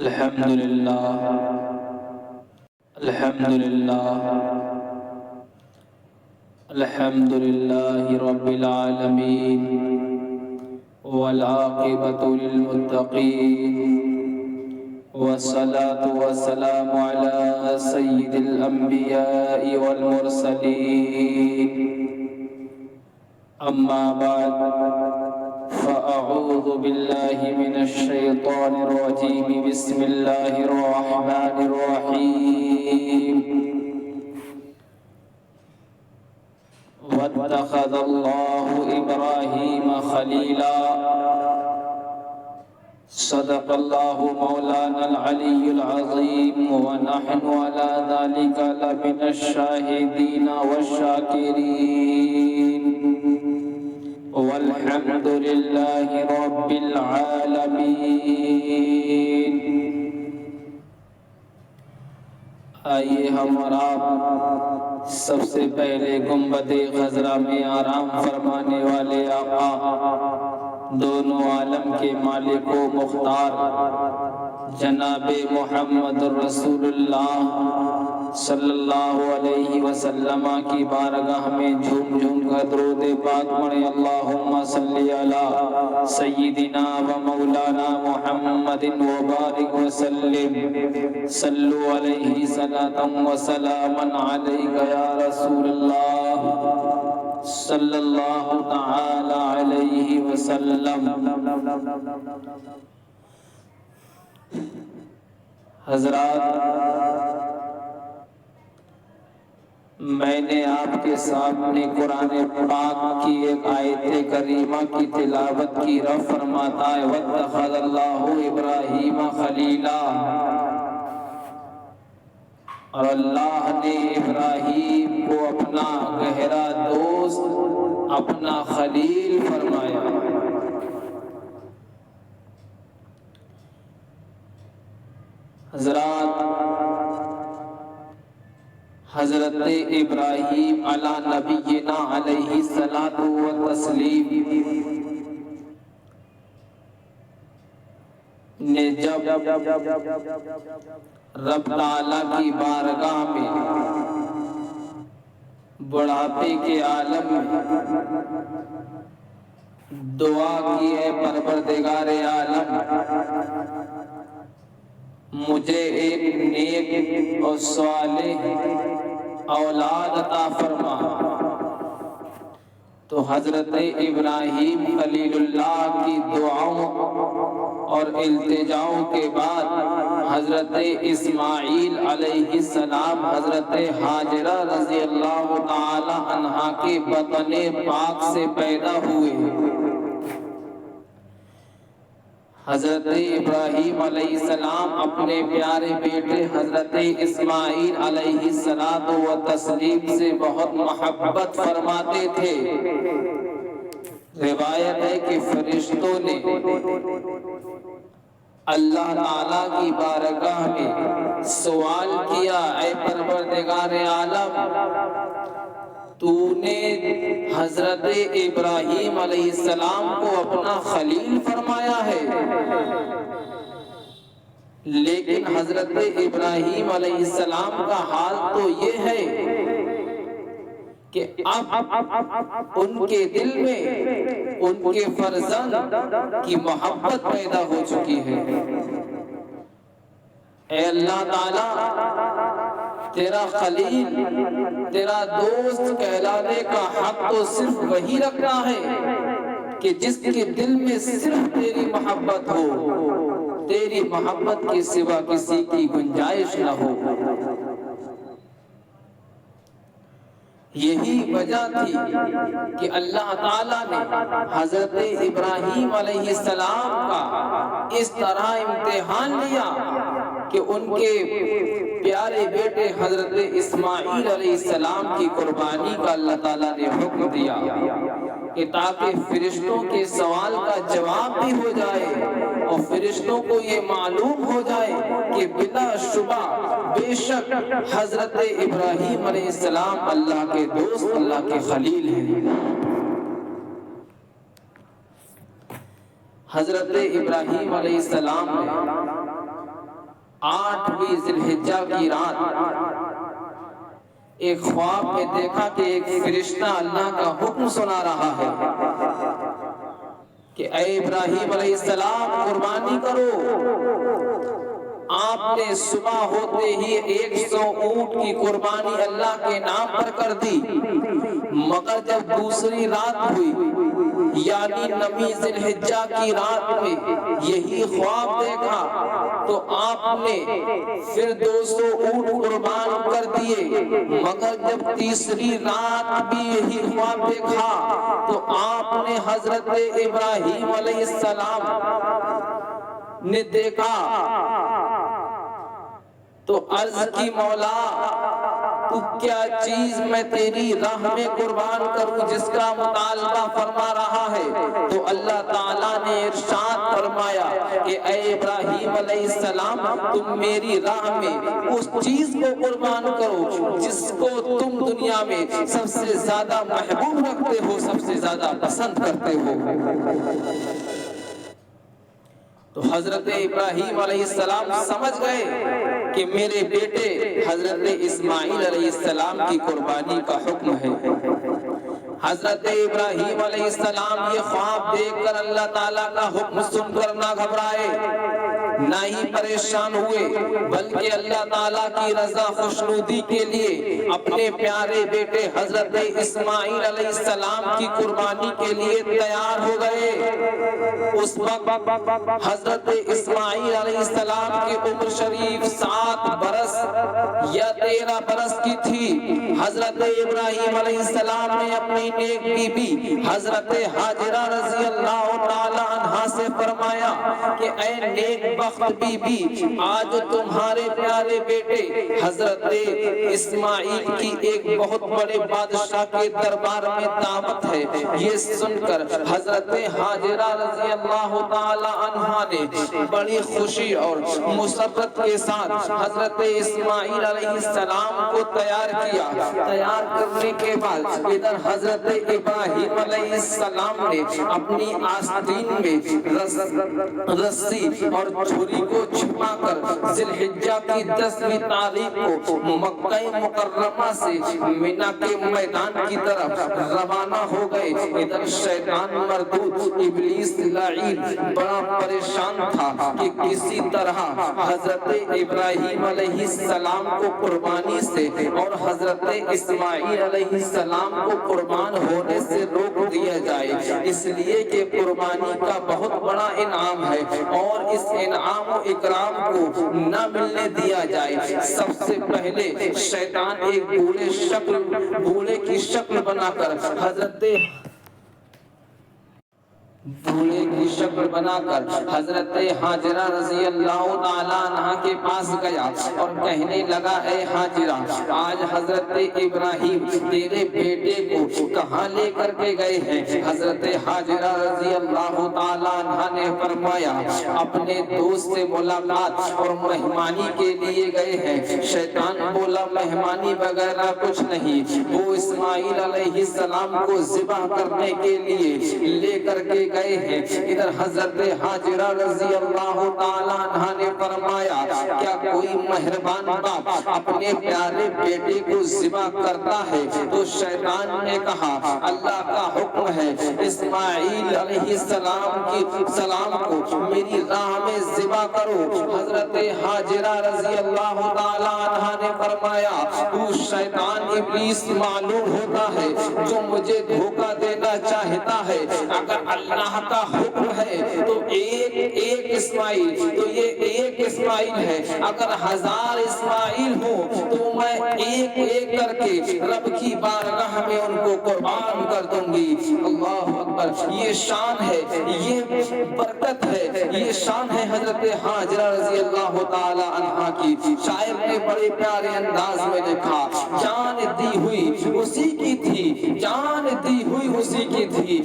الحمد للہ الحمد للہ الحمد للہ رب العالمین والعاقبۃ للمتقین والصلاة والسلام على سید الانبیاء والمرسلین اما بعد فأعوذ بالله من الشيطان الرجيم بسم الله الرحمن الرحيم واتخذ الله إبراهيم خليلا صدق الله مولانا العلي العظيم ونحن على ذلك لمن الشاهدين والشاكرين والحمد لله رب العالمين۔ آئیے ہم اور آپ سب سے پہلے گنبد خضرا میں آرام فرمانے والے آقا، دونوں عالم کے مالک و مختار جناب محمد رسول اللہ صلی اللہ علیہ وسلم کی بارگاہ میں جھوم جھوم کر درود پاک پڑھیں۔ اللہم صلی علی سیدنا و مولانا محمد وبارک وسلم، صلو علیہ صلاۃ و سلاما علیک یا رسول اللہ صلی اللہ تعالی علیہ وسلم۔ حضرات، میں نے آپ کے سامنے قرآن پاک کی ایک آیت کریمہ کی تلاوت کی، رب فرماتا ہے واتخذ اللہ ابراہیم خلیلا، اور اللہ نے ابراہیم کو اپنا گہرا دوست، اپنا خلیل فرمایا۔ حضرات، حضرت ابراہیم علی نبینا علیہ الصلاۃ والتسلیم نے جب رب تعالیٰ کی بارگاہ میں بڑھاپے کے عالم میں دعا کی، اے پروردگار عالم، مجھے ایک نیک اور صالح اولاد عطا فرما، تو حضرت ابراہیم خلیل اللہ کی دعاؤں اور التجاؤں کے بعد حضرت اسماعیل علیہ السلام حضرت ہاجرہ رضی اللہ تعالی عنہا کے بطن پاک سے پیدا ہوئے۔ حضرت ابراہیم علیہ السلام اپنے پیارے بیٹے حضرت اسماعیل علیہ السلام سے بہت محبت فرماتے تھے۔ روایت ہے کہ فرشتوں نے اللہ تعالیٰ کی بارگاہ میں سوال کیا، اے پروردگار عالم، تو نے حضرت ابراہیم علیہ السلام کو اپنا خلیل فرمایا ہے، لیکن حضرت ابراہیم علیہ السلام کا حال تو یہ ہے کہ اب ان کے دل میں ان کے فرزند کی محبت پیدا ہو چکی ہے۔ اے اللہ تعالیٰ، تیرا خلیل، تیرا دوست کہلانے کا حق تو صرف وہی رکھتا ہے کہ جس کے دل میں صرف تیری محبت ہو، تیری محبت کے سوا کسی کی گنجائش نہ ہو۔ یہی وجہ تھی کہ اللہ تعالیٰ نے حضرت ابراہیم علیہ السلام کا اس طرح امتحان لیا کہ ان کے پیارے بیٹے حضرت اسماعیل علیہ السلام کی قربانی کا اللہ تعالیٰ نے حکم دیا کہ تاکہ فرشتوں کے سوال کا جواب بھی ہو جائے اور فرشتوں کو یہ معلوم ہو جائے کہ بلا شبہ بے شک حضرت ابراہیم علیہ السلام اللہ کے دوست، اللہ کے خلیل ہیں۔ حضرت ابراہیم علیہ السلام نے 8ویں ذی الحجہ کی رات ایک خواب میں دیکھا کہ ایک فرشتہ اللہ کا حکم سنا رہا ہے کہ اے ابراہیم علیہ السلام قربانی کرو۔ آپ نے صبح ہوتے ہی 100 اونٹ کی قربانی اللہ کے نام پر کر دی، مگر جب دوسری رات ہوئی یعنی 9ویں ذی الحجہ کی رات میں یہی خواب دیکھا تو آپ نے پھر 200 اونٹ قربان کر دیے، مگر جب تیسری رات بھی یہی خواب دیکھا تو آپ نے حضرت ابراہیم علیہ السلام نے دیکھا تو عرض کی مولا تو کیا چیز میں تیری راہ میں قربان کروں جس کا مطالبہ فرما رہا ہے؟ تو اللہ تعالیٰ نے ارشاد فرمایا کہ اے ابراہیم علیہ السلام تم میری راہ میں اس چیز کو قربان کرو جس کو تم دنیا میں سب سے زیادہ محبوب رکھتے ہو، سب سے زیادہ پسند کرتے ہو۔ تو حضرت ابراہیم علیہ السلام سمجھ گئے کہ میرے بیٹے حضرت اسماعیل علیہ السلام کی قربانی کا حکم ہے۔ حضرت ابراہیم علیہ السلام یہ خواب دیکھ کر اللہ تعالیٰ کا حکم سن کر نہ گھبرائے، نہ ہی پریشان ہوئے، بلکہ اللہ تعالیٰ کی رضا خوشنودی کے لیے اپنے پیارے بیٹے حضرت اسماعیل علیہ السلام کی قربانی کے لیے تیار ہو گئے۔ اس وقت حضرت اسماعیل علیہ السلام کی عمر شریف 7 برس یا 13 برس کی تھی۔ حضرت ابراہیم علیہ السلام نے اپنی نیک بی بی حضرت حاجرہ رضی اللہ تعالی عنہا سے فرمایا کہ اے نیک بخت بی بی، آج تمہارے پیارے بیٹے حضرت اسماعیل کی ایک بہت بڑے بادشاہ کے دربار میں دعوت ہے۔ یہ سن کر حضرت حاجرہ رضی اللہ تعالی عنہا نے بڑی خوشی اور مسرت کے ساتھ حضرت اسماعیل علیہ السلام کو تیار کیا۔ تیار کرنے کے بعد ادھر حضرت ابراہیم علیہ السلام نے اپنی آستین میں رسی اور چھری کو چھپا کر ذی الحجہ کی 10ویں تاریخ کو مکہ مکرمہ سے مینا کے میدان کی طرف روانہ ہو گئے۔ ادھر شیطان مردود ابلیس لعین بڑا پریشان تھا کہ کسی طرح حضرت ابراہیم علیہ السلام کو قربانی سے اور حضرت اسماعیل علیہ السلام کو قربان ہونے سے روک دیا جائے، اس لیے کہ قربانی کا بہت بڑا انعام ہے اور اس انعام و اکرام کو نہ ملنے دیا جائے۔ سب سے پہلے شیطان ایک بھولے کی شکل بنا کر حضرت حاجرہ رضی اللہ تعالیٰ عنہ کے پاس گیا اور کہنے لگا اے حاجرہ، آج حضرت ابراہیم تیرے بیٹے کو کہاں لے کر کے گئے ہیں؟ حضرت حاجرہ رضی اللہ تعالیٰ عنہ نے فرمایا اپنے دوست سے ملاقات اور مہمانی کے لیے گئے ہیں۔ شیطان بولا مہمانی وغیرہ کچھ نہیں، وہ اسماعیل علیہ السلام کو ذبح کرنے کے لیے لے کر کے گئے ہیں۔ ادھر حضرت حاجرہ رضی اللہ تعالیٰ عنہ نے فرمایا کیا کوئی مہربان باپ اپنے پیارے بیٹے کو ذبح کرتا ہے؟ تو شیطان نے کہا اللہ کا حکم ہے اسماعیل علیہ السلام کو میری راہ میں ذبح کرو۔ حضرت حاجرہ رضی اللہ تعالیٰ عنہ نے فرمایا تو شیطان ابلیس معلوم ہوتا ہے جو مجھے دھوکہ دینا چاہتا ہے، اگر اللہ کا حکم ہے تو ایک اسماعیل، تو یہ ایک اسماعیل ہے، اگر 1000 اسماعیل ہو تو میں ایک ایک کر کے رب کی بارگاہ میں ان کو قربان کر دوں گی۔ اللہ اکبر، یہ شان ہے، یہ برکت ہے، یہ شان ہے حضرت حاجرہ رضی اللہ تعالی عنہ کی۔ شاعر نے بڑے پیارے انداز میں لکھا جان دی ہوئی اسی کی تھی، جان دی ہوئی اسی کی تھی۔